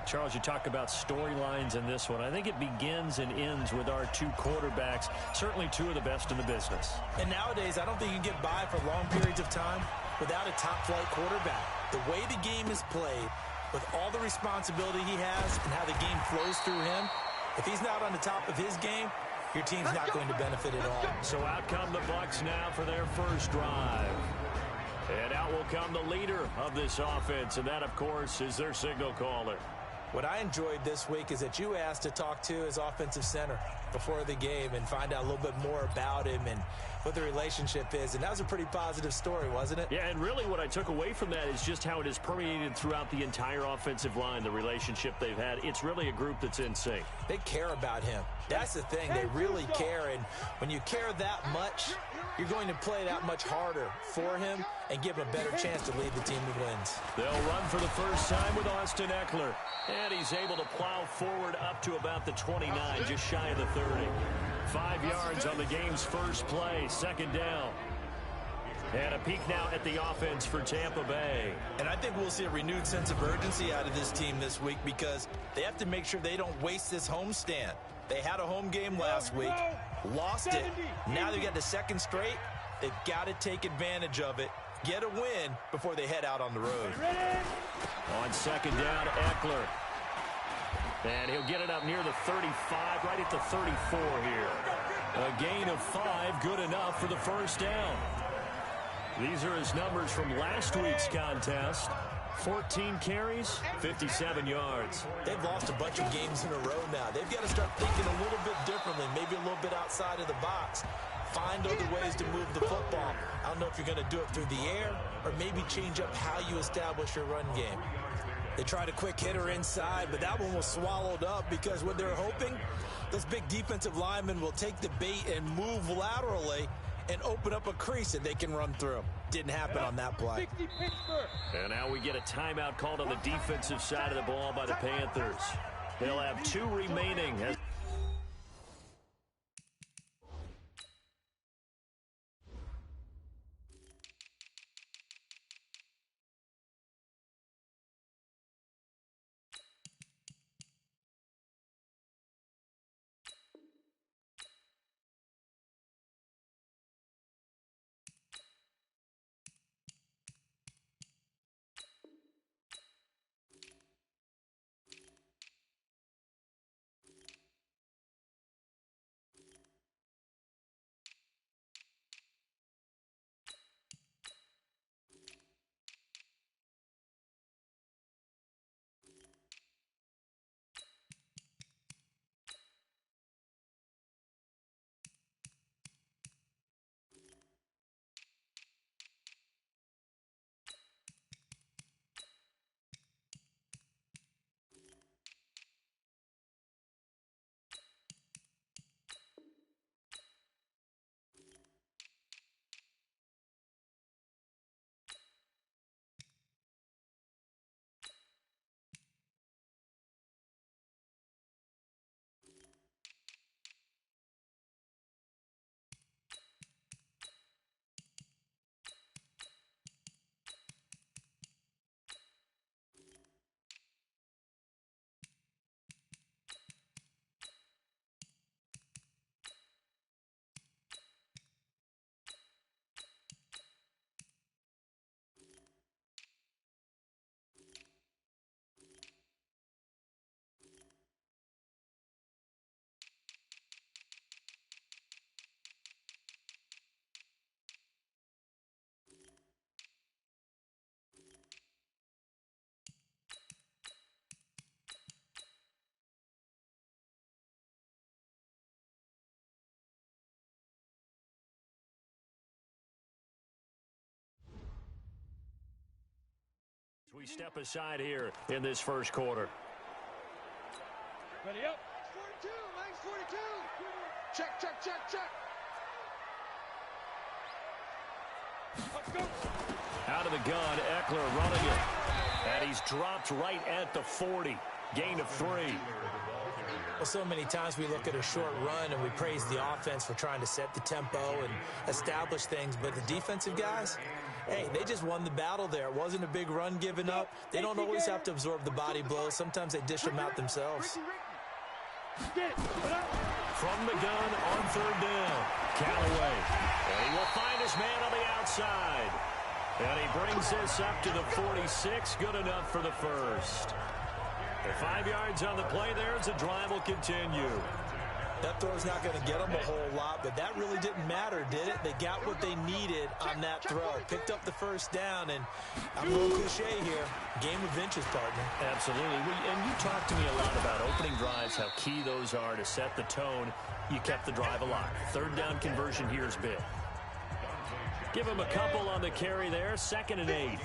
Charles, you talk about storylines in this one. I think it begins and ends with our two quarterbacks, certainly two of the best in the business. And nowadays, I don't think you can get by for long periods of time without a top-flight quarterback. The way the game is played, with all the responsibility he has and how the game flows through him, if he's not on the top of his game, your team's not going to benefit at all. So out come the Bucs now for their first drive. And out will come the leader of this offense, and that, of course, is their signal caller. What I enjoyed this week is that you asked to talk to his offensive center before the game and find out a little bit more about him and what the relationship is. And that was a pretty positive story, wasn't it? Yeah, and really what I took away from that is just how it has permeated throughout the entire offensive line, the relationship they've had. It's really a group that's in sync. They care about him. That's the thing. They really care. And when you care that much, you're going to play that much harder for him and give him a better chance to lead the team to wins. They'll run for the first time with Austin Eckler. And he's able to plow forward up to about the 29, just shy of the 30. 5 yards on the game's first play, second down. And a peek now at the offense for Tampa Bay. And I think we'll see a renewed sense of urgency out of this team this week because they have to make sure they don't waste this homestand. They had a home game last week, lost it. Now they got the second straight. They've got to take advantage of it, get a win before they head out on the road. On second down, Eckler. And he'll get it up near the 35, right at the 34 here. A gain of 5, good enough for the first down. These are his numbers from last week's contest. 14 carries, 57 yards. They've lost a bunch of games in a row now. They've got to start thinking a little bit differently, maybe a little bit outside of the box. Find other ways to move the football. I don't know if you're going to do it through the air or maybe change up how you establish your run game. They tried a quick hitter inside, but that one was swallowed up because what they're hoping, those big defensive linemen will take the bait and move laterally and open up a crease that they can run through. Didn't happen on that play. And now we get a timeout called on the defensive side of the ball by the Panthers. They'll have 2 remaining. We step aside here in this first quarter. Ready up. 42, Max 42. Check, check, check, check. Let's go. Out of the gun, Eckler running it. And he's dropped right at the 40. Gain of 3. Well, so many times we look at a short run and we praise the offense for trying to set the tempo and establish things, but the defensive guys, hey, they just won the battle there. It wasn't a big run given up. They don't always have to absorb the body blows. Sometimes they dish them out themselves. From the gun on third down, Callaway. And he will find his man on the outside. And he brings this up to the 46. Good enough for the first. The 5 yards on the play there as the drive will continue. That throw's not going to get them a whole lot, but that really didn't matter, did it? They got what they needed on that throw. Picked up the first down, and I'm a little cliche here. Game of inches, partner. Absolutely. And you talked to me a lot about opening drives, how key those are to set the tone. You kept the drive alive. Third down conversion here is big. Give him a couple on the carry there. 2nd and 8.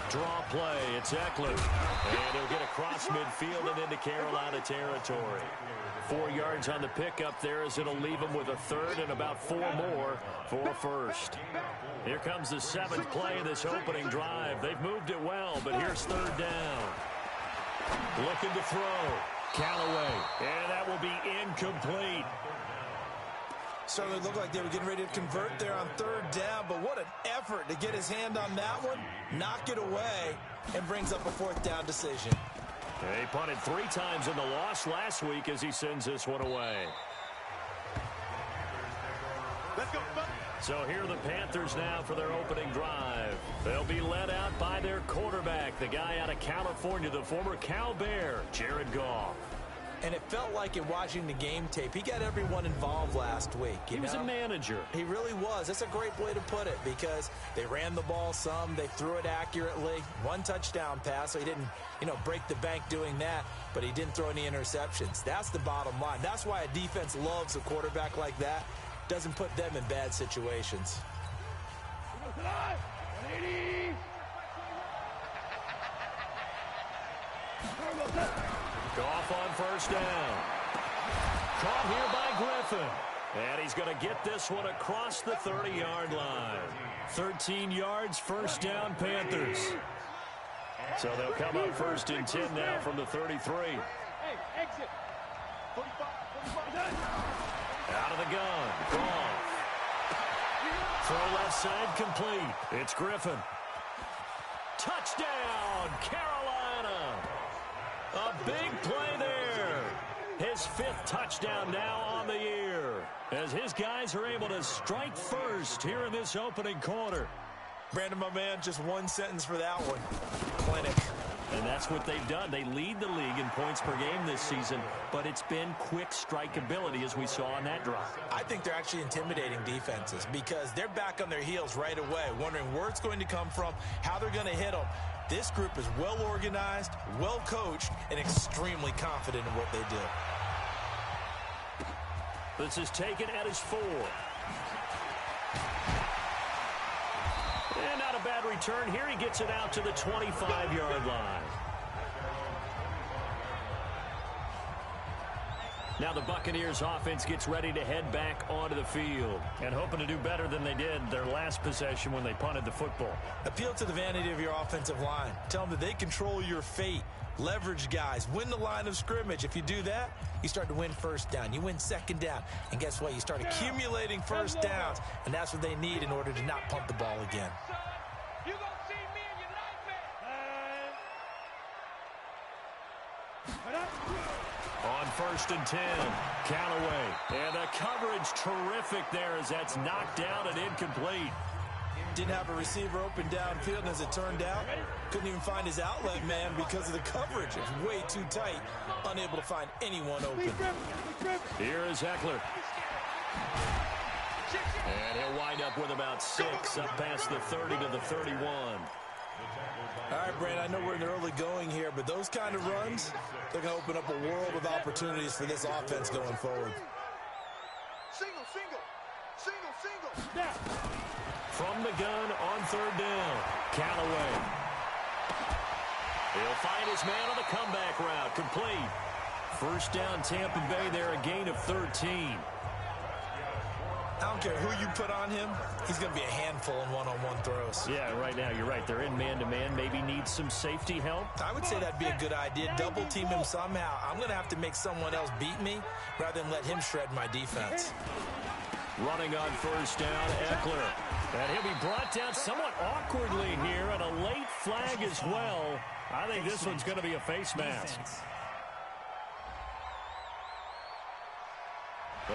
Draw play, it's Eckler. And he'll get across midfield and into Carolina territory. 4 yards on the pickup there as it'll leave him with a third and about 4 more for a first. Here comes the 7th play of this opening drive. They've moved it well, but here's third down. Looking to throw. Callaway. And that will be incomplete. Certainly looked like they were getting ready to convert there on third down, but what an effort to get his hand on that one, knock it away, and brings up a 4th down decision. He punted 3 times in the loss last week as he sends this one away. Let's go. So here are the Panthers now for their opening drive. They'll be led out by their quarterback, the guy out of California, the former Cal Bear, Jared Goff. And it felt like in watching the game tape, he got everyone involved last week. He was a manager. He really was. That's a great way to put it because they ran the ball some. They threw it accurately. 1 touchdown pass, so he didn't, break the bank doing that, but he didn't throw any interceptions. That's the bottom line. That's why a defense loves a quarterback like that. Doesn't put them in bad situations. Goff on first down. Caught here by Griffin. And he's going to get this one across the 30-yard line. 13 yards, first down, Panthers. So they'll come up 1st and 10 now from the 33. Hey, exit. 45. Out of the gun. Goff. Throw left side complete. It's Griffin. Touchdown, Carolina. A big play there. His 5th touchdown now on the year as his guys are able to strike first here in this opening quarter. Brandon, my man, just 1 sentence for that one. Clinic. And that's what they've done. They lead the league in points per game this season, but it's been quick strike ability as we saw on that drive. I think they're actually intimidating defenses because they're back on their heels right away, wondering where it's going to come from, how they're going to hit them. This group is well organized, well coached, and extremely confident in what they do. This is taken at his 4. And not a bad return here. He gets it out to the 25-yard line. Now the Buccaneers offense gets ready to head back onto the field and hoping to do better than they did their last possession when they punted the football. Appeal to the vanity of your offensive line. Tell them that they control your fate. Leverage guys. Win the line of scrimmage. If you do that, you start to win first down. You win second down. And guess what? You start accumulating first downs. And that's what they need in order to not punt the ball again. You gonna see me in your nightmare. On 1st and 10, Callaway. And the coverage terrific there as that's knocked down and incomplete. Didn't have a receiver open downfield, and as it turned out, couldn't even find his outlet man because of the coverage. It was way too tight, unable to find anyone open. Here is Eckler. And he'll wind up with about 6 up past the 30 to the 31. All right, Brandon, I know we're in the early going here, but those kind of runs, they're going to open up a world of opportunities for this offense going forward. Single. From the gun on 3rd down, Callaway. He'll find his man on the comeback route, complete. First down, Tampa Bay there, a gain of 13. I don't care who you put on him, he's going to be a handful in one-on-one throws. Yeah, right now you're right. They're in man-to-man. Maybe needs some safety help. I would say that'd be a good idea. Double team him somehow. I'm going to have to make someone else beat me rather than let him shred my defense. Running on first down, Eckler. And he'll be brought down somewhat awkwardly here, and a late flag as well. I think this one's going to be a face mask.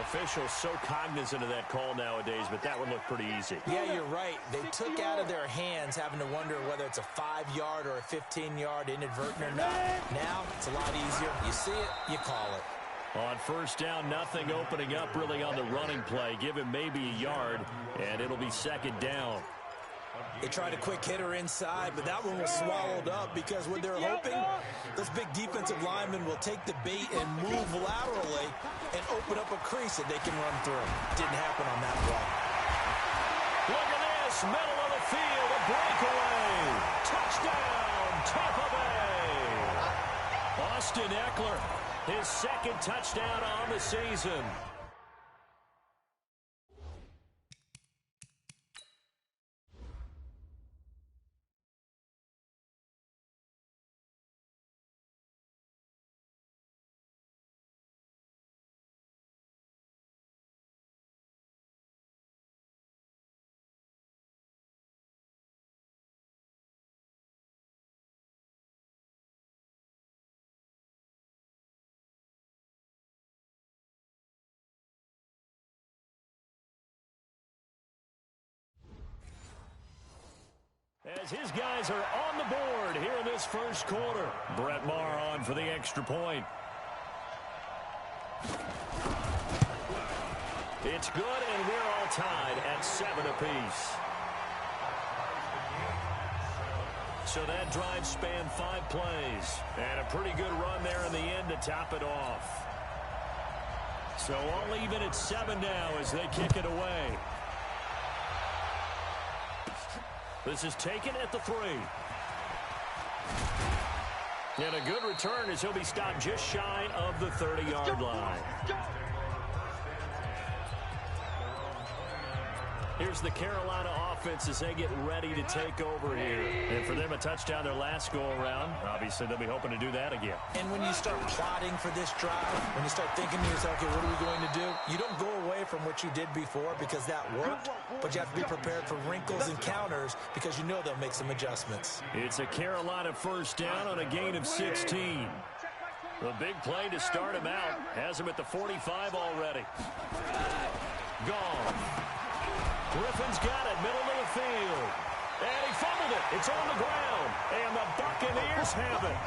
Officials so cognizant of that call nowadays, but that one looked pretty easy. Yeah, you're right. They took out of their hands having to wonder whether it's a 5-yard or a 15-yard inadvertent or not. Now, it's a lot easier. You see it, you call it. On first down, nothing opening up really on the running play. Give him maybe a yard, and it'll be second down. They tried a quick hitter inside, but that one was swallowed up because what they're hoping, those big defensive linemen will take the bait and move laterally and open up a crease that they can run through. Didn't happen on that play. Look at this, middle of the field, a breakaway. Touchdown, Tampa Bay. Austin Eckler, his second touchdown on the season. As his guys are on the board here in this first quarter. Brett Maher on for the extra point. It's good, and we're all tied at 7 apiece. So that drive spanned 5 plays. And a pretty good run there in the end to top it off. So all even at 7 now as they kick it away. This is taken at the 3. And a good return as he'll be stopped just shy of the 30-yard line. Here's the Carolina offense as they get ready to take over here. And for them, a touchdown their last go-around. Obviously, they'll be hoping to do that again. And when you start plotting for this drive, when you start thinking to yourself, okay, what are we going to do? You don't go away from what you did before because that worked, but you have to be prepared for wrinkles and counters because you know they'll make some adjustments. It's a Carolina first down on a gain of 16. The big play to start him out has him at the 45 already. Gone. Griffin's got it, middle of the field. And he fumbled it. It's on the ground. And the Buccaneers have it.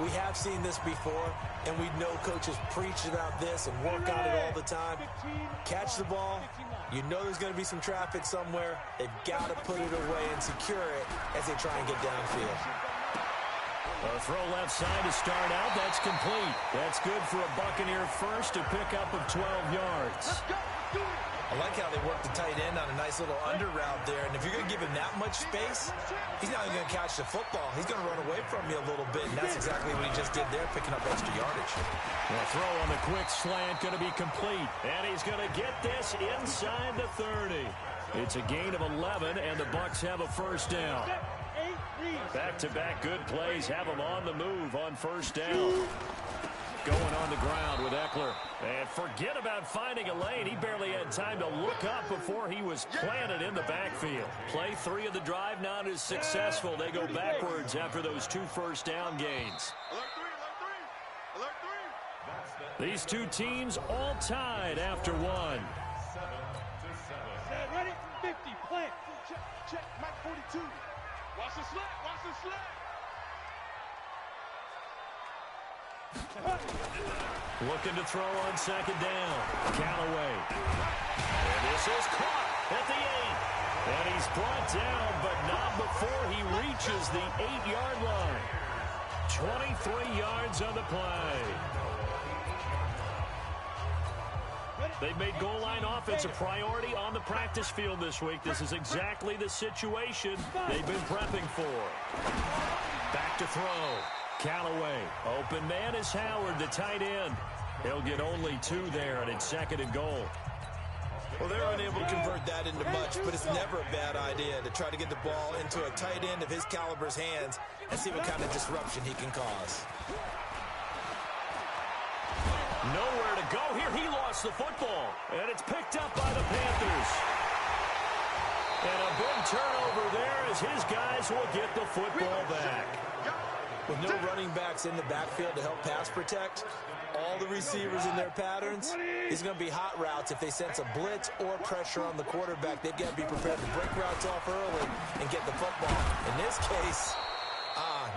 We have seen this before, and we know coaches preach about this and work on it all the time. Catch the ball. You know there's going to be some traffic somewhere. They've got to put it away and secure it as they try and get downfield. A throw left side to start out. That's complete. That's good for a Buccaneer first, a pickup of 12 yards. I like how they work the tight end on a nice little under route there. And if you're going to give him that much space, he's not even going to catch the football. He's going to run away from you a little bit, and that's exactly what he just did there, picking up extra yardage. The throw on the quick slant going to be complete. And he's going to get this inside the 30. It's a gain of 11, and the Bucs have a first down. Back-to-back good plays have him on the move on first down. Going on the ground with Eckler. And forget about finding a lane. He barely had time to look up before he was planted in the backfield. Play 3 of the drive not as successful. They go backwards after those 2 first down gains. These two teams all tied after 1. Ready? 50, plant. Check, Mike 42. Watch the slant, watch the slant. Looking to throw on second down. Callaway. And this is caught at the 8. And he's brought down, but not before he reaches the 8-yard line. 23 yards on the play. They've made goal line offense a priority on the practice field this week. This is exactly the situation they've been prepping for. Back to throw. Callaway. Open man is Howard, the tight end. He'll get only 2 there, and it's 2nd and goal. Well, they're unable to convert that into much, but it's never a bad idea to try to get the ball into a tight end of his caliber's hands and see what kind of disruption he can cause. Nowhere to go here. He lost the football, and it's picked up by the Panthers. And a big turnover there as his guys will get the football back. With no running backs in the backfield to help pass protect, all the receivers in their patterns, these are going to be hot routes. If they sense a blitz or pressure on the quarterback, they've got to be prepared to break routes off early and get the football. In this case,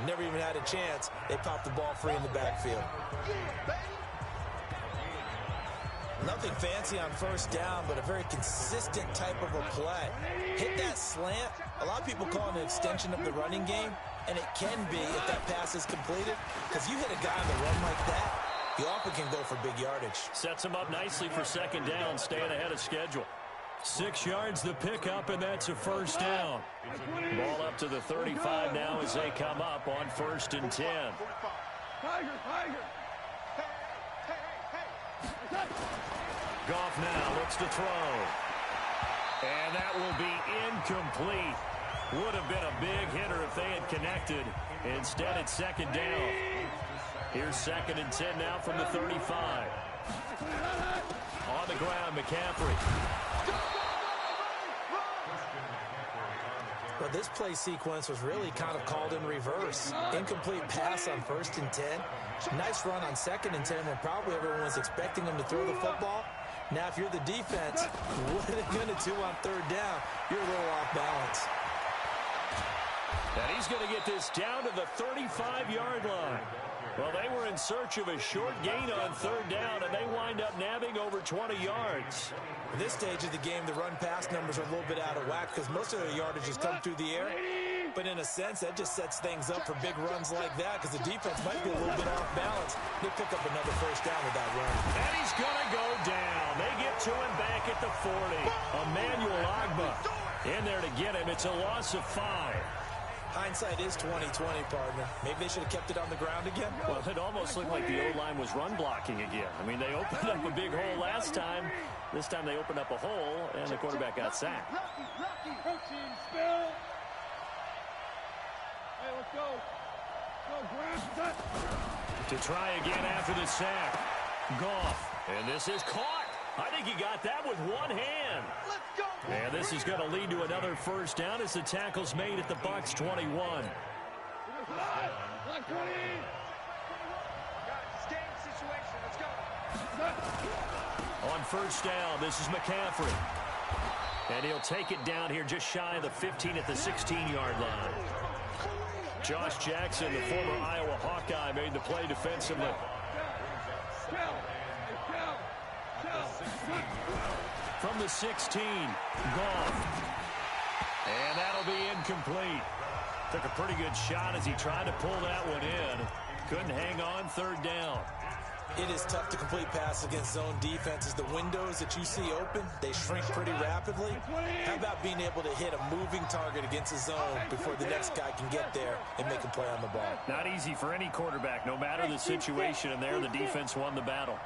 never even had a chance. They popped the ball free in the backfield. Nothing fancy on first down, but a very consistent type of a play. Hit that slant. A lot of people call it an extension of the running game, and it can be if that pass is completed, because you hit a guy on the run like that, he often can go for big yardage. Sets him up nicely for 2nd down, staying ahead of schedule. 6 yards the pickup, and that's a 1st down. Ball up to the 35 now as they come up on 1st and 10. Goff now looks to throw. And that will be incomplete. Would have been a big hitter if they had connected. Instead, it's 2nd down. Here's 2nd and 10 now from the 35. On the ground, McCaffrey. Well, this play sequence was really kind of called in reverse. Incomplete pass on 1st and 10. Nice run on 2nd and 10 when probably everyone was expecting him to throw the football. Now, if you're the defense, what are they going to do on 3rd down? You're a little off balance. And he's going to get this down to the 35-yard line. Well, they were in search of a short gain on 3rd down, and they wind up nabbing over 20 yards. At this stage of the game, the run-pass numbers are a little bit out of whack because most of their yardage has come through the air. But in a sense, that just sets things up for big runs like that because the defense might be a little bit off balance. They pick up another 1st down with that run. And he's going to go down. They get to him back at the 40. Emmanuel Ogbah in there to get him. It's a loss of 5. Hindsight is 20/20, partner. Maybe they should have kept it on the ground again. Well, it almost looked like the O-line was run blocking again. I mean, they opened up a big hole last time. This time they opened up a hole, and the quarterback got sacked. To try again after the sack. Goff. And this is caught. I think he got that with one hand. And this is going to lead to another 1st down as the tackle's made at the Bucs 21. On 1st down, this is McCaffrey. And he'll take it down here just shy of the 15 at the 16-yard line. Josh Jackson, the former Iowa Hawkeye, made the play defensively. From the 16, Goff. And that'll be incomplete. Took a pretty good shot as he tried to pull that one in. Couldn't hang on 3rd down. It is tough to complete passes against zone defenses. The windows that you see open, they shrink pretty rapidly. How about being able to hit a moving target against a zone before the next guy can get there and make a play on the ball? Not easy for any quarterback, no matter the situation, and there the defense won the battle.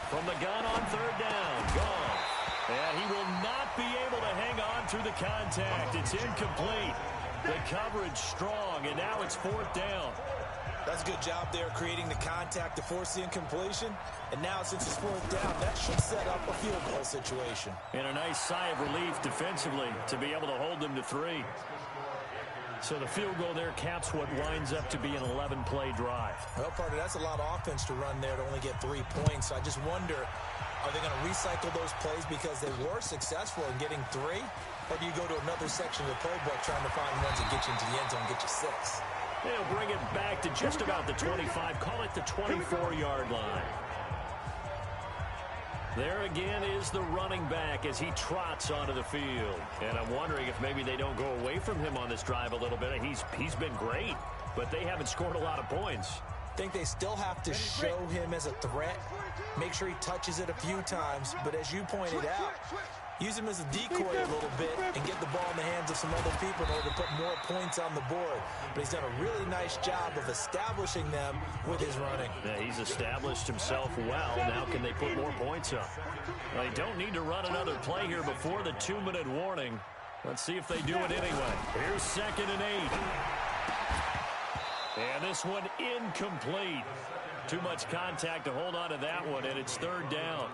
From the gun on 3rd down, Goff. And he will not be able to hang on through the contact. It's incomplete. The coverage strong, and now it's 4th down. That's a good job there creating the contact to force the incompletion. And now since it's 4th down, that should set up a field goal situation. And a nice sigh of relief defensively to be able to hold them to 3. So the field goal there caps what winds up to be an 11-play drive. Well, partner, that's a lot of offense to run there to only get 3 points. So I just wonder, are they going to recycle those plays because they were successful in getting 3? Or do you go to another section of the playbook trying to find ones that get you into the end zone and get you 6? They'll bring it back to just about the 25. Call it the 24-yard line. There again is the running back as he trots onto the field. And I'm wondering if maybe they don't go away from him on this drive a little bit. He's been great, but they haven't scored a lot of points. I think they still have to show him as a threat. Make sure he touches it a few times. But as you pointed out, use him as a decoy a little bit and get the ball in the hands hands of some other people in order to put more points on the board. But he's done a really nice job of establishing them with his running. Yeah, he's established himself well. Now can they put more points up? Well, they don't need to run another play here before the 2-minute warning. Let's see if they do it anyway. Here's 2nd and 8. And this one incomplete. Too much contact to hold on to that one, and it's 3rd down.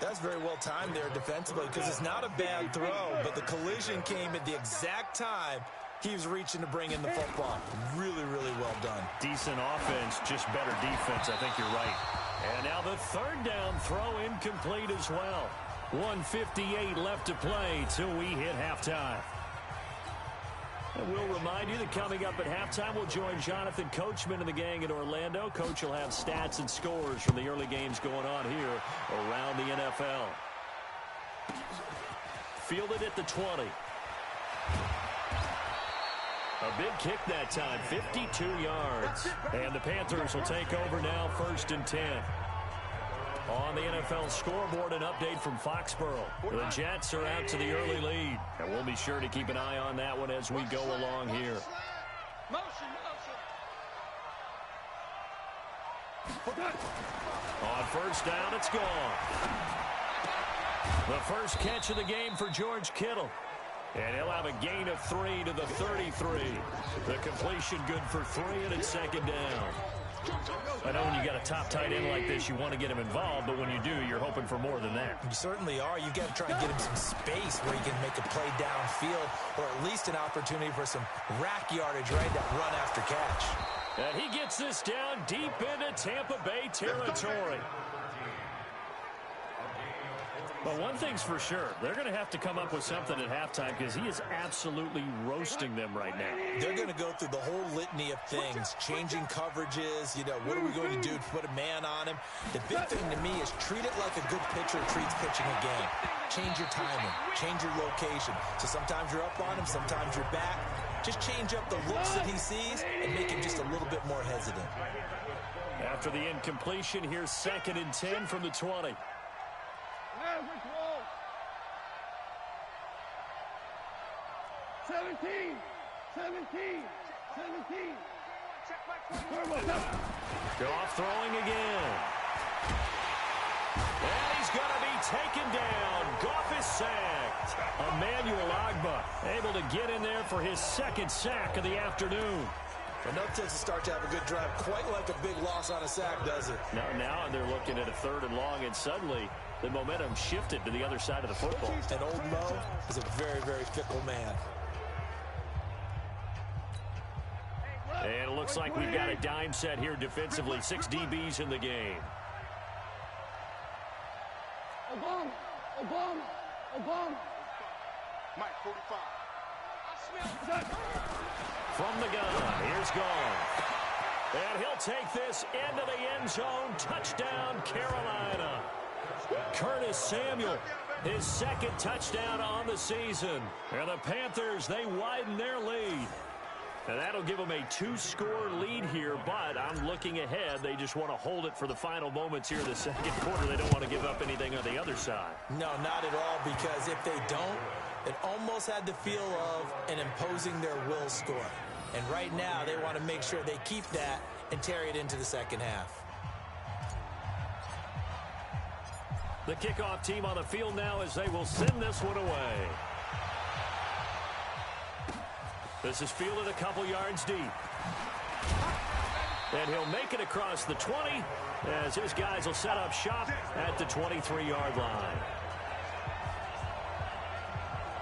That's very well timed there defensively because it's not a bad throw, but the collision came at the exact time he was reaching to bring in the football. Really, really well done. Decent offense, just better defense. I think you're right. And now the 3rd down throw incomplete as well. 1:58 left to play till we hit halftime. And we'll remind you that coming up at halftime, we'll join Jonathan Coachman and the gang in Orlando. Coach will have stats and scores from the early games going on here around the NFL. Fielded at the 20. A big kick that time, 52 yards. And the Panthers will take over now, 1st and 10. On the NFL scoreboard, an update from Foxborough. The Jets are out to the early lead. And we'll be sure to keep an eye on that one as we go along here. On 1st down, it's gone. The first catch of the game for George Kittle. And he'll have a gain of 3 to the 33. The completion good for 3, and it's 2nd down. I know when you got a top tight end like this, you want to get him involved, but when you do, you're hoping for more than that. You certainly are. You've got to try and get him some space where he can make a play downfield, or at least an opportunity for some rack yardage, right? That run after catch. And he gets this down deep into Tampa Bay territory. But one thing's for sure, they're going to have to come up with something at halftime because he is absolutely roasting them right now. They're going to go through the whole litany of things, changing coverages, what are we going to do to put a man on him? The big thing to me is treat it like a good pitcher treats pitching a game. Change your timing, change your location. So sometimes you're up on him, sometimes you're back. Just change up the looks that he sees and make him just a little bit more hesitant. After the incompletion, here's 2nd and 10 from the 20. 17. Goff throwing again. And he's going to be taken down. Goff is sacked. Emmanuel Ogbah able to get in there for his 2nd sack of the afternoon. And no tends to start to have a good drive, quite like a big loss on a sack, does it? Now they're looking at a 3rd and long, and suddenly the momentum shifted to the other side of the football. And old Mo is a very, very fickle man. And it looks like we've got a dime set here defensively. 6 DBs in the game. Obama. Mike, 45. From the gun, here's Goff. And he'll take this into the end zone. Touchdown, Carolina. Curtis Samuel, his 2nd touchdown on the season. And the Panthers, they widen their lead. And that'll give them a 2-score lead here, but I'm looking ahead. They just want to hold it for the final moments here in the 2nd quarter. They don't want to give up anything on the other side. No, not at all, because if they don't, it almost had the feel of an imposing their will score. And right now, they want to make sure they keep that and carry it into the 2nd half. The kickoff team on the field now as they will send this one away. This is fielded a couple yards deep. And he'll make it across the 20 as his guys will set up shop at the 23-yard line.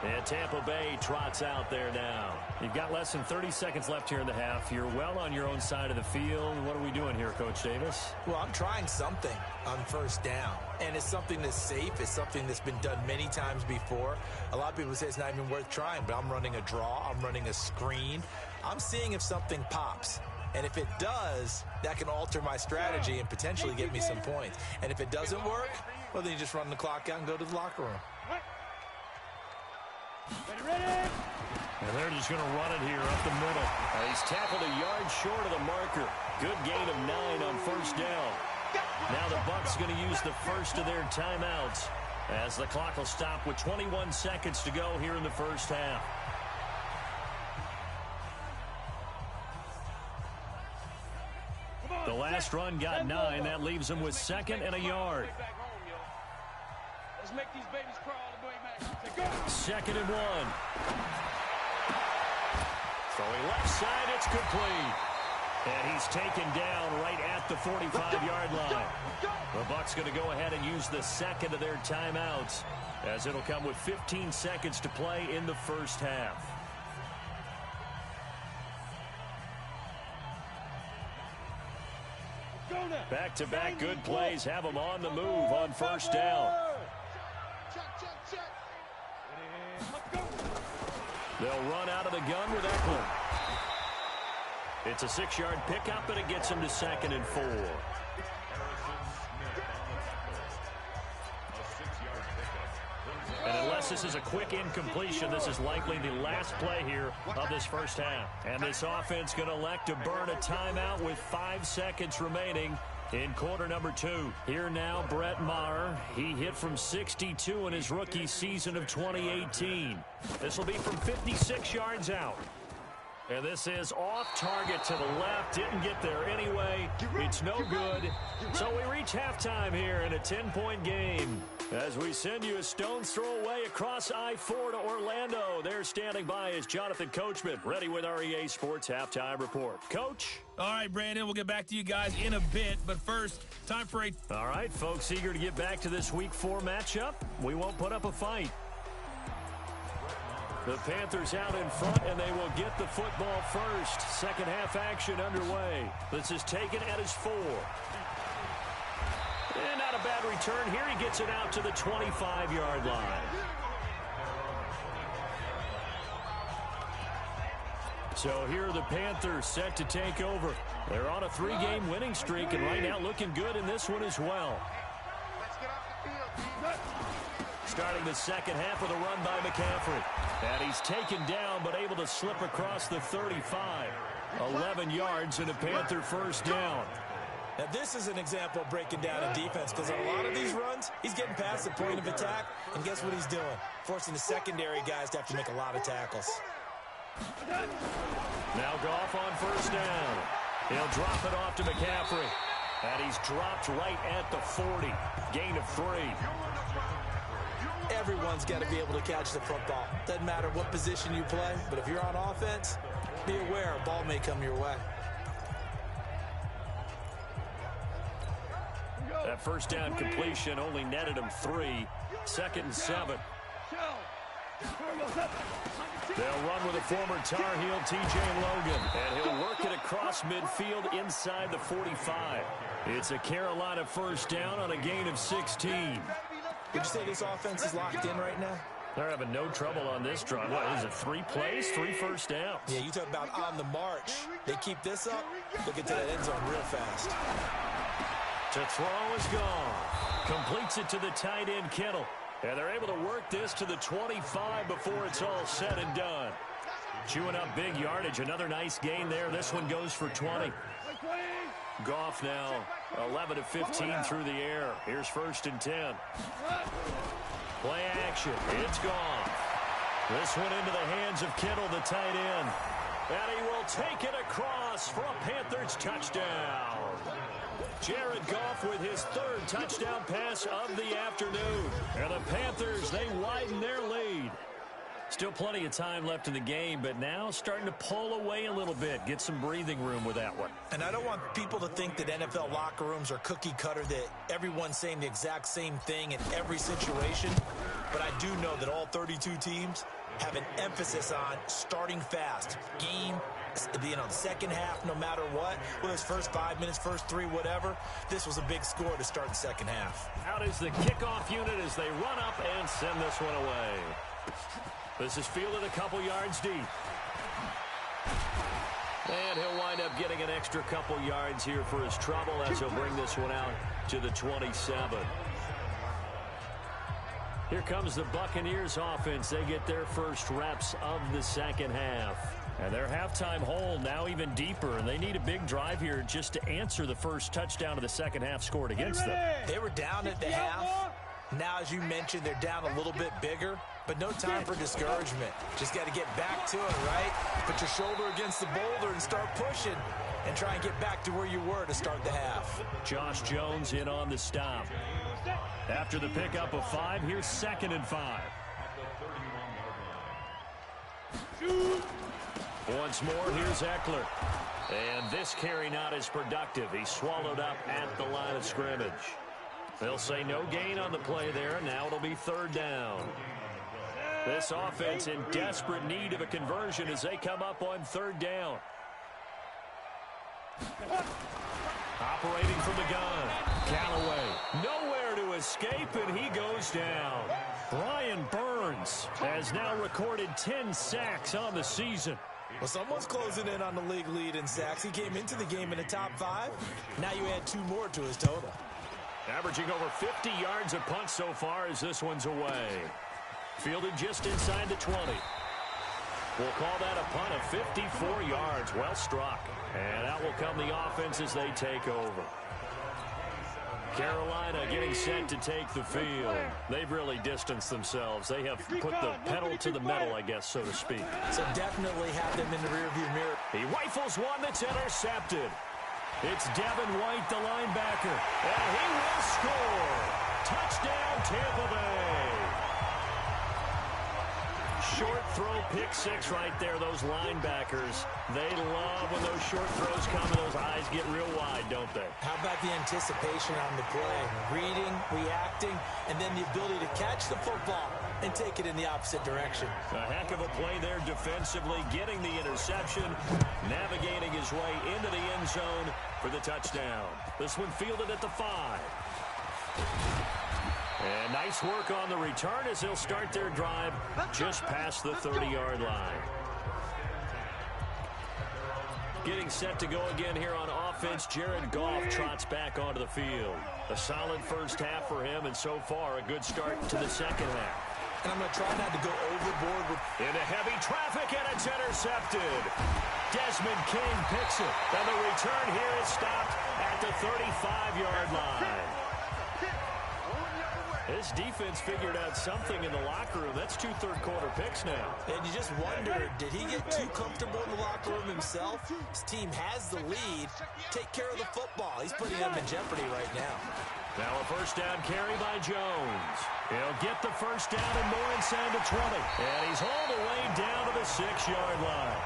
And Tampa Bay trots out there now. You've got less than 30 seconds left here in the half. You're well on your own side of the field. What are we doing here, Coach Davis? Well, I'm trying something on 1st down. And it's something that's safe. It's something that's been done many times before. A lot of people say it's not even worth trying, but I'm running a draw. I'm running a screen. I'm seeing if something pops. And if it does, that can alter my strategy and potentially get me some points. And if it doesn't work, well, then you just run the clock out and go to the locker room. And they're just going to run it here up the middle. He's tackled a yard short of the marker. Good gain of 9 on 1st down. Now the Bucs going to use the first of their timeouts as the clock will stop with 21 seconds to go here in the 1st half. last run got 9. That leaves him with 2nd and a yard. Let's make these babies crawl all the way back. 2nd and 1. Throwing left side, it's complete. And he's taken down right at the 45-yard line. The Bucs going to go ahead and use the 2nd of their timeouts, as it'll come with 15 seconds to play in the first half. Back-to-back good plays have them on the move on first down. They'll run out of the gun with Eckler. It's a 6-yard pickup, and it gets him to 2nd and 4. And unless this is a quick incompletion, this is likely the last play here of this first half. And this offense going to elect to burn a timeout with 5 seconds remaining in quarter number 2. Here now, Brett Maher. He hit from 62 in his rookie season of 2018. This will be from 56 yards out. And this is off target to the left. Didn't get there anyway. It's no good. So we reach halftime here in a 10-point game. As we send you a stone's throw away across I-4 to Orlando. There standing by is Jonathan Coachman, ready with our EA Sports Halftime Report. Coach? All right, Brandon, we'll get back to you guys in a bit. But first, time for a... All right, folks, eager to get back to this Week 4 matchup. We won't put up a fight. The Panthers out in front, and they will get the football first. Second half action underway. This is taken at his 4. And not a bad return here. He gets it out to the 25-yard line. So here are the Panthers set to take over. They're on a 3-game winning streak, and right now looking good in this one as well. Starting the second half with a run by McCaffrey. And he's taken down, but able to slip across the 35. 11 yards and a Panther first down. Now, this is an example of breaking down a defense, because on a lot of these runs, he's getting past the point of attack, and guess what he's doing? Forcing the secondary guys to have to make a lot of tackles. Now Goff on first down. He'll drop it off to McCaffrey. And he's dropped right at the 40. Gain of 3. Everyone's got to be able to catch the football. Doesn't matter what position you play, but if you're on offense, be aware a ball may come your way. That first down completion only netted him 3. 2nd and 7. They'll run with a former Tar Heel, T.J. Logan. And he'll work it across midfield inside the 45. It's a Carolina first down on a gain of 16. Would you say this offense is locked in right now? They're having no trouble on this drive. What is it, 3 plays, 3 first downs? Yeah, you talk about on the march. They keep this up, they'll get to that end zone real fast. To throw is gone. Completes it to the tight end, Kittle. And they're able to work this to the 25 before it's all said and done. Chewing up big yardage. Another nice gain there. This one goes for 20. Goff now 11 of 15 through the air. Here's 1st and 10. Play action. It's gone. This one into the hands of Kittle, the tight end. And he will take it across for a Panthers touchdown. Jared Goff with his 3rd touchdown pass of the afternoon. And the Panthers, they widen their lead. Still plenty of time left in the game, but now starting to pull away a little bit. Get some breathing room with that one. And I don't want people to think that NFL locker rooms are cookie cutter, that everyone's saying the exact same thing in every situation. But I do know that all 32 teams have an emphasis on starting fast. Game, the second half, no matter what. Whether it's first 5 minutes, first 3, whatever. This was a big score to start the second half. Out is the kickoff unit as they run up and send this one away. This is fielded a couple yards deep. And he'll wind up getting an extra couple yards here for his trouble as he'll bring this one out to the 27. Here comes the Buccaneers offense. They get their first reps of the second half. And their halftime hole now even deeper, and they need a big drive here just to answer the first touchdown of the second half scored against them. They were down at the half. Now, as you mentioned, they're down a little bit bigger. but no time for discouragement. Just got to get back to it, right? Put your shoulder against the boulder and start pushing and try and get back to where you were to start the half. Josh Jones in on the stop. After the pickup of 5, here's 2nd and 5. Once more, here's Eckler. And this carry not as productive. He's swallowed up at the line of scrimmage. They'll say no gain on the play there, and now it'll be 3rd down. This offense in desperate need of a conversion as they come up on 3rd down. Operating from the gun, Callaway. Nowhere to escape, and he goes down. Brian Burns has now recorded 10 sacks on the season. Well, someone's closing in on the league lead in sacks. He came into the game in the top 5. Now you add 2 more to his total. Averaging over 50 yards a punt so far as this one's away. Fielded just inside the 20. We'll call that a punt of 54 yards. Well struck. And out will come the offense as they take over. Carolina getting set to take the field. They've really distanced themselves. They have put the pedal to the metal, I guess, so to speak. So definitely have them in the rearview mirror. He rifles one that's intercepted. It's Devin White, the linebacker. And he will score. Touchdown, Tampa Bay. Short throw, pick 6 right there. Those linebackers, they love when those short throws come and those eyes get real wide, don't they? How about the anticipation on the play? Reading, reacting, and then the ability to catch the football and take it in the opposite direction. A heck of a play there defensively, getting the interception, navigating his way into the end zone for the touchdown. This one fielded at the 5. And nice work on the return as they'll start their drive just past the 30-yard line. Getting set to go again here on offense, Jared Goff trots back onto the field. A solid first half for him, and so far a good start to the second half. And I'm going to try not to go overboard with... Into heavy traffic, and it's intercepted. Desmond King picks it. And the return here is stopped at the 35-yard line. This defense figured out something in the locker room. That's 2 third-quarter picks now. And you just wonder, did he get too comfortable in the locker room himself? His team has the lead. Take care of the football. He's putting them in jeopardy right now. Now a first down carry by Jones. He'll get the first down and more inside the 20. And he's hauled away down to the 6-yard line.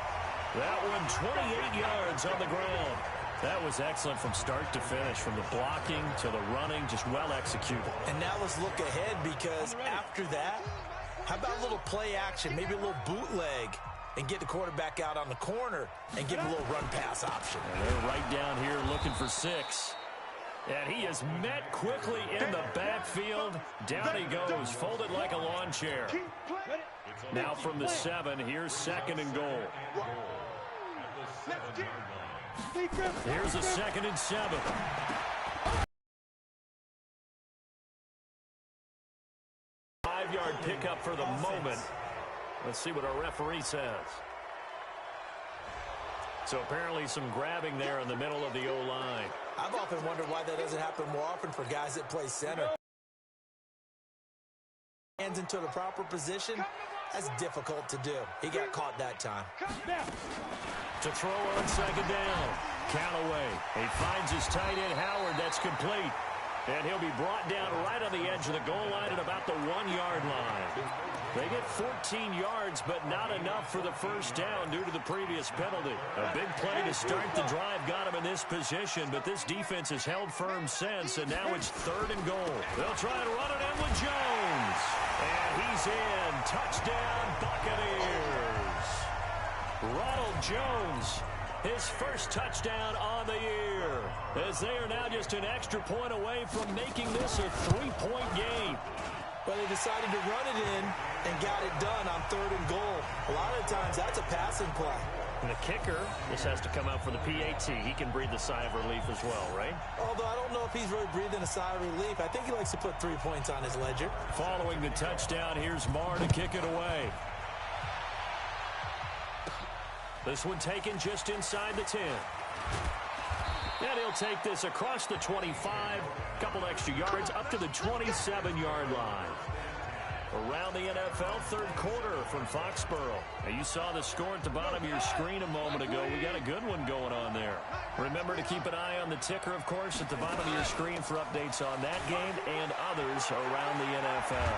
That one 28 yards on the ground. That was excellent from start to finish, from the blocking to the running, just well executed. And now let's look ahead, because after that, how about a little play action, maybe a little bootleg, and get the quarterback out on the corner and give him a little run-pass option. And they're right down here looking for 6. And he is met quickly in the backfield. Down he goes, folded like a lawn chair. Now from the 7, here's 2nd and goal. Here's a 2nd and 7. Five-yard pickup for the moment. Let's see what our referee says. So apparently some grabbing there in the middle of the O-line. I've often wondered why that doesn't happen more often for guys that play center. Hands into the proper position, that's difficult to do. He got caught that time. To throw on 2nd down. Callaway. He finds his tight end Howard. That's complete. And he'll be brought down right on the edge of the goal line at about the 1-yard line. They get 14 yards, but not enough for the first down due to the previous penalty. A big play to start the drive got him in this position, but this defense has held firm since, and now it's 3rd and goal. They'll try and run it in with Jones. And he's in. Touchdown, Buccaneers. Ronald Jones, his first touchdown on the year, as they are now just an extra point away from making this a 3-point game. But they decided to run it in and got it done on 3rd and goal. A lot of times that's a passing play. And the kicker, this has to come out for the PAT. He can breathe a sigh of relief as well, right? Although I don't know if he's really breathing a sigh of relief. I think he likes to put 3 points on his ledger. Following the touchdown, here's Marr to kick it away. This one taken just inside the 10. And he'll take this across the 25, couple extra yards, up to the 27-yard line. Around the NFL third quarter from Foxborough. Now, you saw the score at the bottom of your screen a moment ago. We got a good one going on there. Remember to keep an eye on the ticker, of course, at the bottom of your screen for updates on that game and others around the NFL.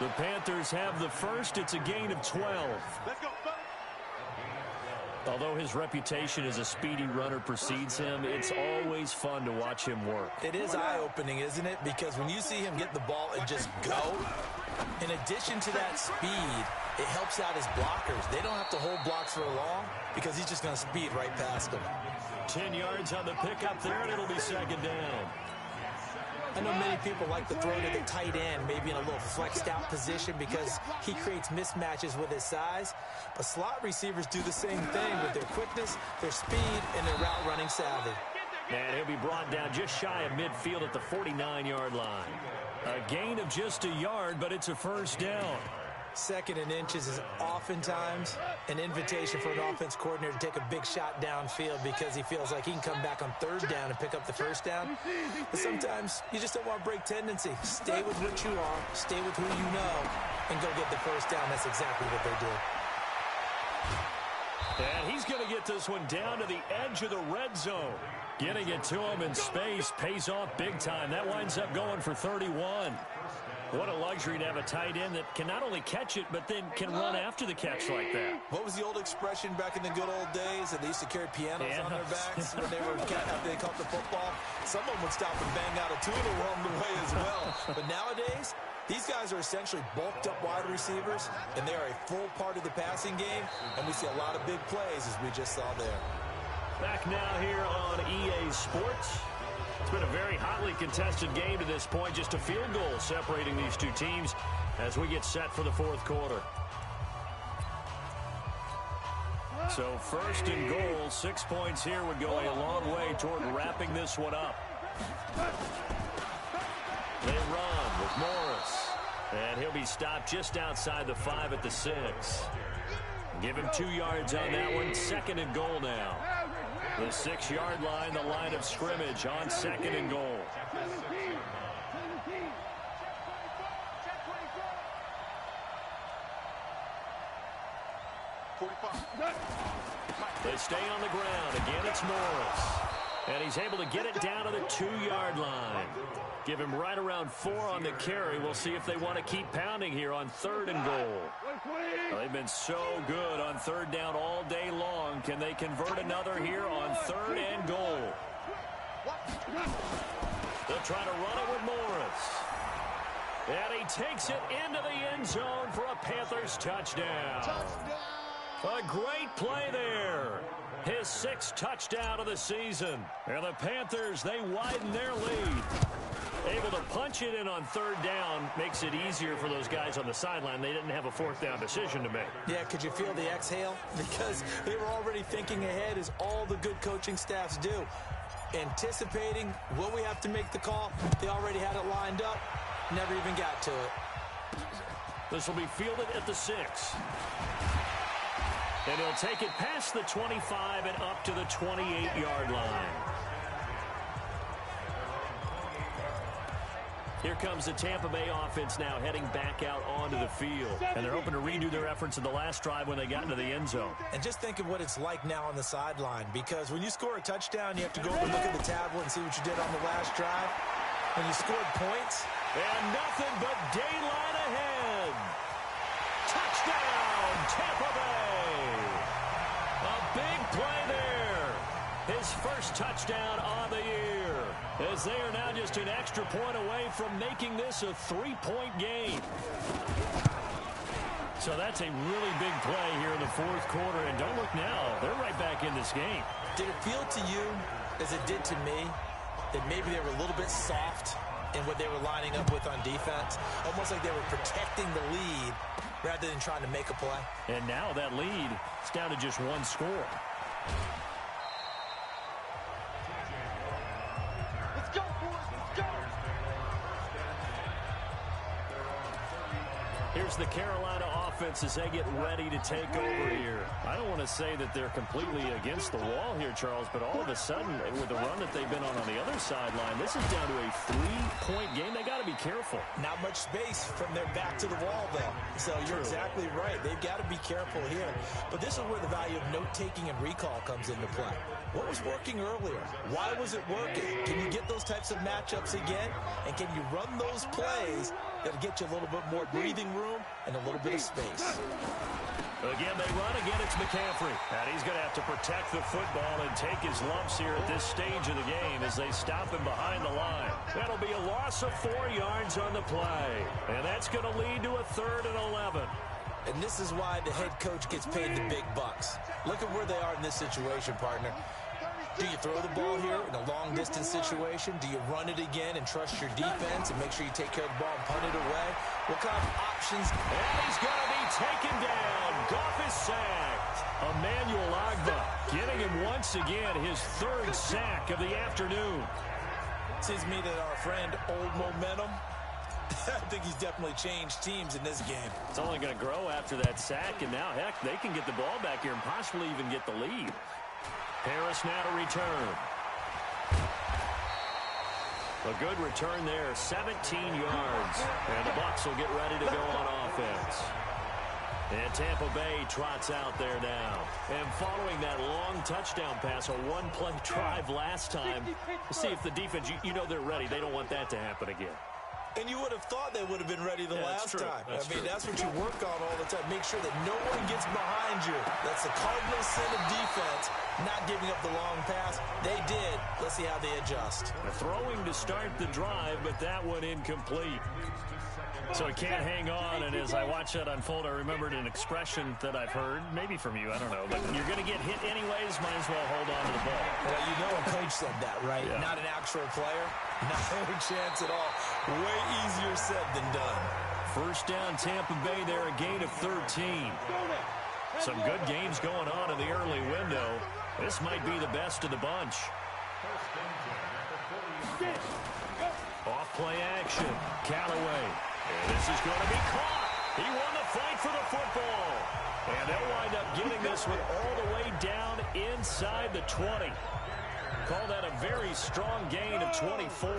The Panthers have the first. It's a gain of 12. Let's go, fellas. Although his reputation as a speedy runner precedes him, it's always fun to watch him work. It is eye-opening, isn't it? Because when you see him get the ball and just go, in addition to that speed, it helps out his blockers. They don't have to hold blocks for long because he's just going to speed right past them. 10 yards on the pickup there, and it'll be second down. I know many people like to throw to the tight end, maybe in a little flexed out position because he creates mismatches with his size. But slot receivers do the same thing with their quickness, their speed, and their route running savvy. And he'll be brought down just shy of midfield at the 49-yard line. A gain of just a yard, but it's a first down. Second and inches is oftentimes an invitation for an offense coordinator to take a big shot downfield because he feels like he can come back on third down and pick up the first down. But sometimes you just don't want to break tendency. Stay with what you are, stay with who you know, and go get the first down. That's exactly what they did. And he's going to get this one down to the edge of the red zone. Getting it to him in space pays off big time. That winds up going for 31. What a luxury to have a tight end that can not only catch it, but then can run after the catch like that. What was the old expression back in the good old days that they used to carry pianos on their backs when they were after they caught the football? Someone would stop and bang out a tune along the way as well. But nowadays, these guys are essentially bulked up wide receivers, and they are a full part of the passing game, and we see a lot of big plays as we just saw there. Back now here on EA Sports. It's been a very hotly contested game to this point. Just a field goal separating these two teams as we get set for the fourth quarter. So first and goal, 6 points here would go a long way toward wrapping this one up. They run with Morris. And he'll be stopped just outside the 5 at the 6. Give him 2 yards on that one. Second and goal now. The 6-yard line, the line of scrimmage on second and goal. They stay on the ground. Again, it's Morris. And he's able to get it down to the 2-yard line. Give him right around 4 on the carry. We'll see if they want to keep pounding here on third and goal. Well, they've been so good on third down all day long. Can they convert another here on third and goal? They'll try to run it with Morris. And he takes it into the end zone for a Panthers touchdown. A great play there. His 6th touchdown of the season. And the Panthers, they widen their lead. Able to punch it in on third down makes it easier for those guys on the sideline. They didn't have a fourth down decision to make. Yeah, could you feel the exhale? Because they were already thinking ahead, as all the good coaching staffs do. Anticipating, will we have to make the call? They already had it lined up. Never even got to it. This will be fielded at the 6. And he'll take it past the 25 and up to the 28-yard line. Here comes the Tampa Bay offense now heading back out onto the field. And they're hoping to redo their efforts in the last drive when they got into the end zone. And just think of what it's like now on the sideline. Because when you score a touchdown, you have to go over and look at the tablet and see what you did on the last drive. When you scored points. And nothing but daylight ahead. Touchdown, Tampa Bay. A big play there. His first touchdown on the year. As they are now just an extra point away from making this a 3-point game. So that's a really big play here in the fourth quarter. And don't look now. They're right back in this game. Did it feel to you, as it did to me, that maybe they were a little bit soft in what they were lining up with on defense? Almost like they were protecting the lead rather than trying to make a play. And now that lead is down to just 1 score. Let's go, boys. Let's go. Here's the Carolina offense as they get ready to take over here. I don't want to say that they're completely against the wall here, Charles, but all of a sudden, with the run that they've been on the other sideline, this is down to a 3-point game. They got to be careful. Not much space from their back to the wall, though. So you're exactly right. They've got to be careful here. But this is where the value of note-taking and recall comes into play. What was working earlier? Why was it working? Can you get those types of matchups again? And can you run those plays that'll get you a little bit more breathing room and a little bit of space? Again, they run. Again, it's McCaffrey. And he's going to have to protect the football and take his lumps here at this stage of the game as they stop him behind the line. That'll be a loss of 4 yards on the play. And that's going to lead to a 3rd and 11. And this is why the head coach gets paid the big bucks. Look at where they are in this situation, partner. Do you throw the ball here in a long-distance situation? Do you run it again and trust your defense and make sure you take care of the ball and punt it away? What kind of options? And he's going to be taken down. Goff is sacked. Emmanuel Ogbah getting him once again his 3rd sack of the afternoon. Seems to me that our friend Old Momentum, I think he's definitely changed teams in this game. It's only going to grow after that sack, and now, heck, they can get the ball back here and possibly even get the lead. Harris now to return. A good return there, 17 yards. And the Bucs will get ready to go on offense. And Tampa Bay trots out there now. And following that long touchdown pass, a one-play drive last time, to see if the defense, you know they're ready. They don't want that to happen again. And you would have thought they would have been ready the last time. That's what you work on all the time. Make sure that no one gets behind you. That's the cardinal sin of defense, not giving up the long pass. They did. Let's see how they adjust. Throwing to start the drive, but that one incomplete. So it can't hang on, and as I watch that unfold, I remembered an expression that I've heard, maybe from you, I don't know, but you're going to get hit anyways, might as well hold on to the ball. Well, you know a coach said that, right? Yeah. Not an actual player. No chance at all. Way easier said than done. First down, Tampa Bay there, a gain of 13. Some good games going on in the early window. This might be the best of the bunch. Off-play action. Callaway. And this is going to be caught. He won the fight for the football. And they'll wind up getting this one all the way down inside the 20. Call that a very strong gain of 24.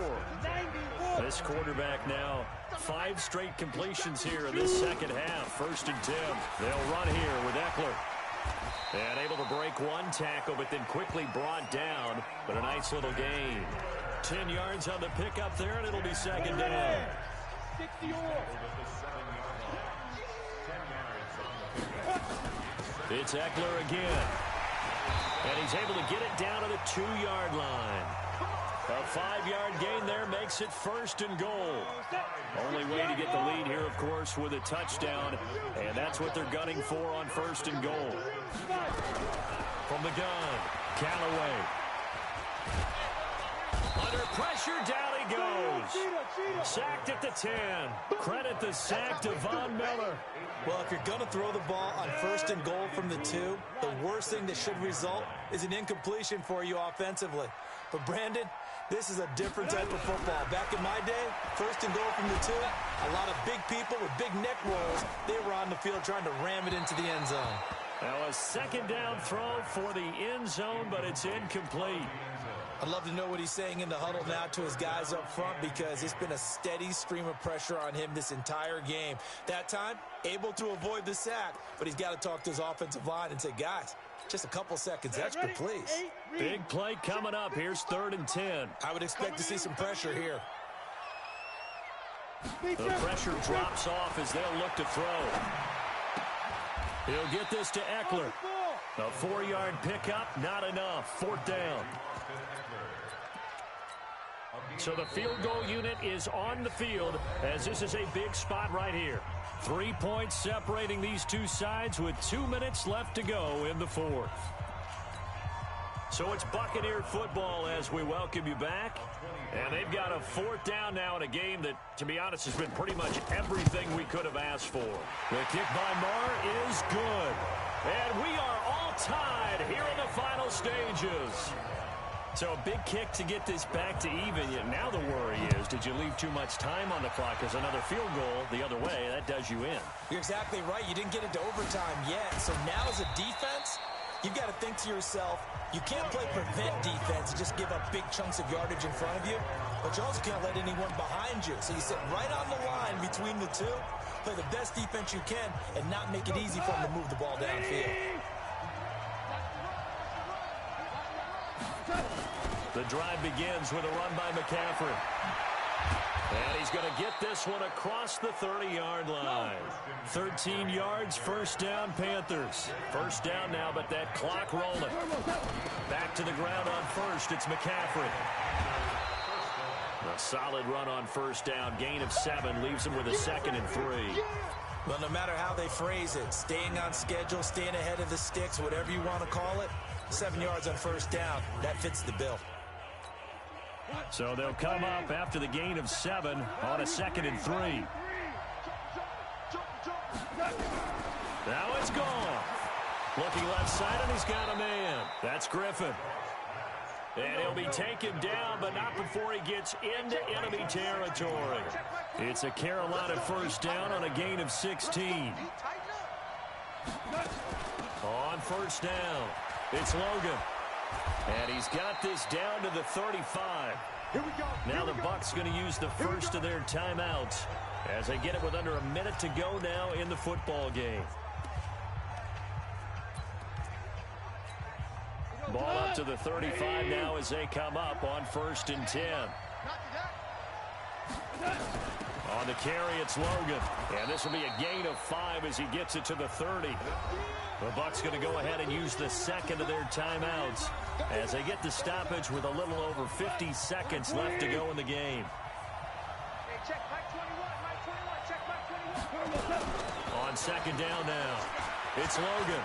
This quarterback now, 5 straight completions here in this second half. 1st and 10. They'll run here with Eckler. And able to break one tackle, but then quickly brought down. But a nice little gain. 10 yards on the pickup there, and it'll be 2nd down. It's Eckler again. And he's able to get it down to the 2-yard line. A 5-yard gain there makes it 1st and goal. Only way to get the lead here, of course, with a touchdown. And that's what they're gunning for on 1st and goal. From the gun, Callaway. Under pressure, down he goes. Sacked at the 10. Credit the sack to Von Miller. Well, if you're going to throw the ball on 1st and goal from the 2, the worst thing that should result is an incompletion for you offensively. But, Brandon, this is a different type of football. Back in my day, 1st and goal from the 2, a lot of big people with big neck rolls, they were on the field trying to ram it into the end zone. Now a 2nd down throw for the end zone, but it's incomplete. I'd love to know what he's saying in the huddle now to his guys up front, because it's been a steady stream of pressure on him this entire game. That time, able to avoid the sack, but he's got to talk to his offensive line and say, guys, just a couple seconds extra, please. Big play coming up. Here's 3rd and 10. I would expect to see some pressure here. The pressure drops off as they'll look to throw. He'll get this to Eckler. A 4-yard pickup, not enough. 4th down. So the field goal unit is on the field, as this is a big spot right here. 3 points separating these two sides with 2 minutes left to go in the 4th. So it's Buccaneer football as we welcome you back. And they've got a 4th down now in a game that, to be honest, has been pretty much everything we could have asked for. The kick by Marr is good. And we are all tied here in the final stages. So a big kick to get this back to even. Now the worry is, did you leave too much time on the clock? Because another field goal the other way, that does you in. You're exactly right. You didn't get into overtime yet. So now as a defense, you've got to think to yourself, you can't play prevent defense and just give up big chunks of yardage in front of you. But you also can't let anyone behind you. So you sit right on the line between the two, play the best defense you can, and not make it easy for them to move the ball downfield. The drive begins with a run by McCaffrey. And he's going to get this one across the 30-yard line. 13 yards, first down, Panthers. First down now, but that clock rolling. Back to the ground on first, it's McCaffrey. A solid run on first down, gain of 7, leaves him with a 2nd and 3. Well, no matter how they phrase it, staying on schedule, staying ahead of the sticks, whatever you want to call it, 7 yards on first down, that fits the bill. So they'll come up after the gain of 7 on a 2nd and 3. Now it's gone. Looking left side, and he's got a man. That's Griffin. And he'll be taken down, but not before he gets into enemy territory. It's a Carolina first down on a gain of 16. On first down, it's Logan. And he's got this down to the 35. Now the Bucs going to use the first of their timeouts as they get it with under a minute to go now in the football game. Ball up to the 35 now as they come up on 1st and 10. On the carry, it's Logan. And this will be a gain of 5 as he gets it to the 30. The Bucs going to go ahead and use the second of their timeouts as they get the stoppage with a little over 50 seconds left to go in the game. On 2nd down now, it's Logan.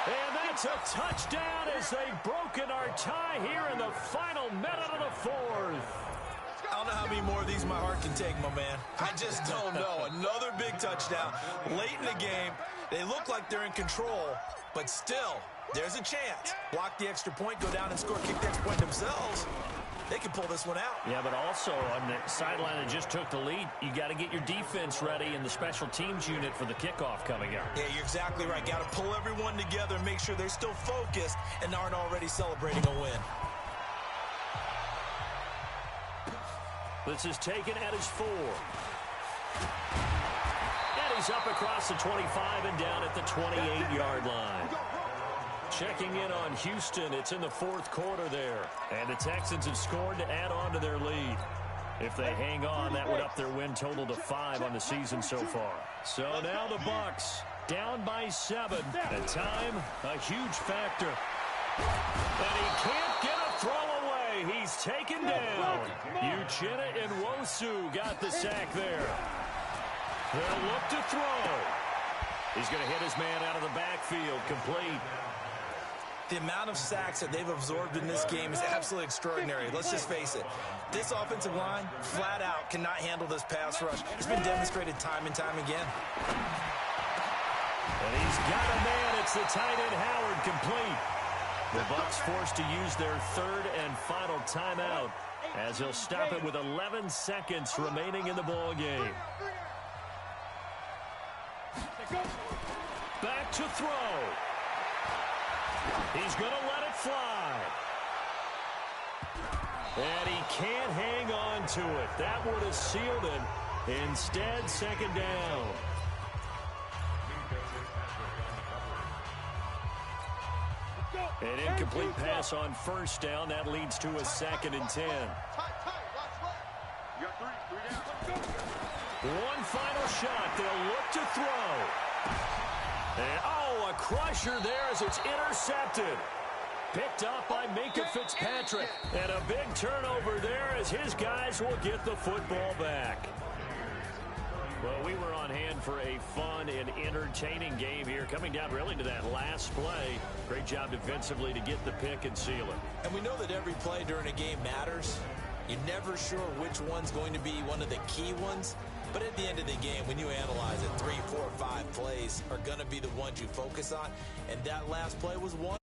And that's a touchdown as they've broken our tie here in the final minute of the 4th. I don't know how many more of these my heart can take, my man. I just don't know. Another big touchdown late in the game. They look like they're in control, but still, there's a chance. Block the extra point, go down and score, kick the extra point themselves. They can pull this one out. Yeah, but also on the sideline that just took the lead, you got to get your defense ready and the special teams unit for the kickoff coming up. Yeah, you're exactly right. Got to pull everyone together and make sure they're still focused and aren't already celebrating a win. This is taken at his 4. And he's up across the 25 and down at the 28-yard line. Checking in on Houston. It's in the 4th quarter there. And the Texans have scored to add on to their lead. If they hang on, that would up their win total to 5 on the season so far. So now the Bucs down by 7. At time, a huge factor. And he can't get a throw away. He's taken down. Uchenna and Nwosu got the sack there. They'll look to throw. He's going to hit his man out of the backfield, complete. The amount of sacks that they've absorbed in this game is absolutely extraordinary. Let's just face it. This offensive line, flat out, cannot handle this pass rush. It's been demonstrated time and time again. And he's got a man. It's the tight end, Howard, complete. The Bucs forced to use their 3rd and final timeout as he'll stop it with 11 seconds remaining in the ball game. Back to throw. He's going to let it fly. And he can't hang on to it. That would have sealed it. Instead, 2nd down. An incomplete pass on 1st down. That leads to a 2nd and 10. One final shot. They'll look to throw. And, a crusher there as it's intercepted. Picked up by Minkah Fitzpatrick. And a big turnover there as his guys will get the football back. Well, we were on hand for a fun and entertaining game here, coming down really to that last play. Great job defensively to get the pick and seal it. And we know that every play during a game matters. You're never sure which one's going to be one of the key ones. But at the end of the game, when you analyze it, 3, 4, 5 plays are going to be the ones you focus on. And that last play was one.